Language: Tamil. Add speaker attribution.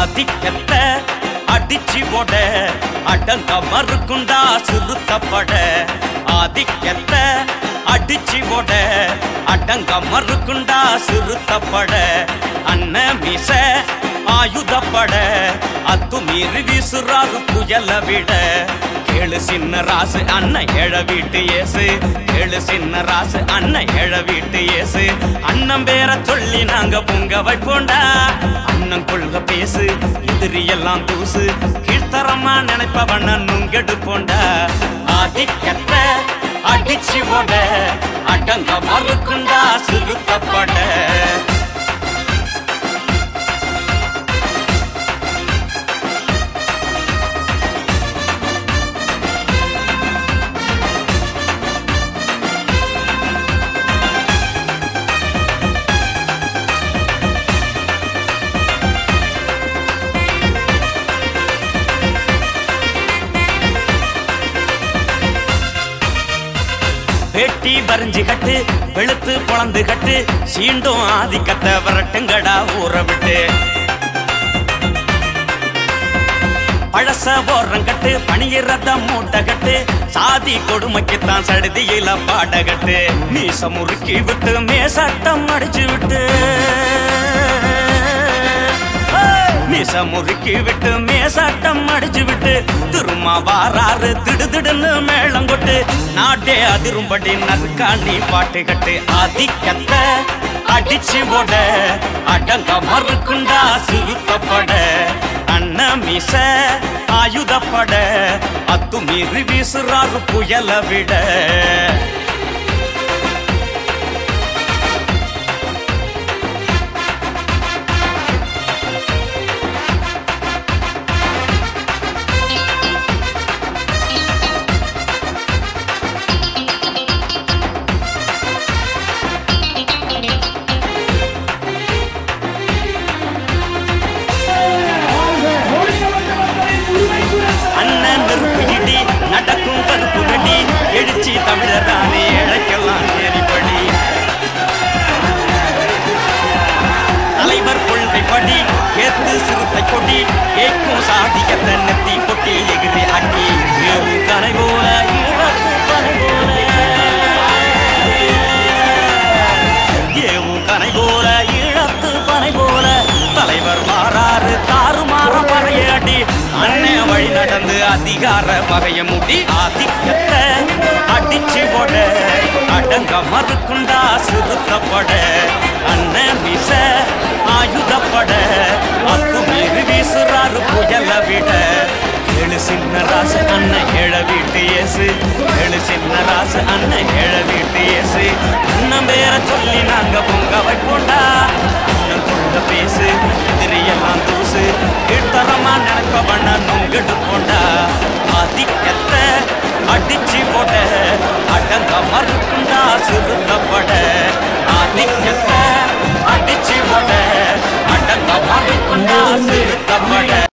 Speaker 1: ஆதிக்கத்தை அடிச்சு போட அடங்க மறுக்குண்டா சிறுத்தப்பட ஆதிக்கத்தை அடிச்சு போட அடங்க மறுக்குண்டா சிறுத்தப்பட அண்ண மீச ஆயுதப்பட அத்து மீறி வீசுறாரு புயல விட கேளு சின்ன ராசு அண்ணன் எழ வீட்டு ஏசு கேளு சின்ன ராசு அண்ணன் எழ வீட்டு ஏசு அண்ணன் பேர சொல்லி நாங்க பொங்க வைப்போண்டா அண்ணன் கொள்க பேசு எதிரி எல்லாம் தூசு கீழ்த்தரமா நினைப்பவண்ண நுங்கெடுப்போண்டா ஆதிக்கத்தை அடிச்சு போட அடங்க மறுக்குண்டா சிறுத்தப்பட வெட்டி வரைஞ்சு கட்டு வெளுத்து பொழந்து கட்டு சீண்டும் ஆதிக்கத்தை வரட்டுங்கடா ஊற விட்டு பழச போறம் கட்டு பணியிறத மூட்டை கட்டு சாதி கொடுமைக்குத்தான் சடுதியில பாடகட்டு மீச முறுக்கி விட்டு மேசட்டம் அடிச்சு விட்டு மீச முறுக்கி விட்டு மேசட்டம் அடிச்சு விட்டு திரும்ப வாராறு திடுதிடுன்னு மேளம் கொட்டு நாட்டே அதிரும்படி நற்காணி பாட்டு கட்டு ஆதிக்கத்தை அடிச்சு போட அடங்க மறுக்குண்டா சிறுத்தப்பட அண்ண மீச ஆயுதப்பட அத்து மீறி வீசுறாரு புயல விட நடக்கும் கருப்பு வெடி எழுச்சி தமிழரானே இழைக்கலாம் ஏறிப்படி தலைவர் கொள்கை படி ஏத்து சிறுத்தை கொடி ஏக்கும் சாதிக்கத்தை நெத்தி கொட்டி எகிரி அடி ஏவும் கனை போல ஏவும் கனை போல இழத்து பனை போல தலைவர் மாறாறு தாறுமாற பறையடி அண்ணே வழி நடந்து அதிகார வகைய முடி ஆதிக்கத்தை அடிச்சு போட அடங்க மறுக்குண்டா சிறுத்தப்பட அண்ண மீச ஆயுதப்பட அத்து மீறி வீசுறாரு புயல விட ஏழு சின்ன ராசு அண்ணன் எழ வீட்டு ஏசு ஏழு சின்ன ராசு அண்ணன் எழ வீட்டு ஏசு அண்ணன் பேர சொல்லி நாங்க பொங்க வைப்போண்டா அண்ணன் கொள்க பேசு எதிரியெல்லாம் தூசு கீழ்த்தரமா நினைப்பவண்ண நுங்கெடுப்போண்டா ஆதிக்கத்தை அடிச்சு போட அடங்க மறுக்குண்டா சிறுத்தப்பட ஆதிக்கத்தை அடிச்சு போட அடங்க மறுக்குண்டா சிறுத்தப்பட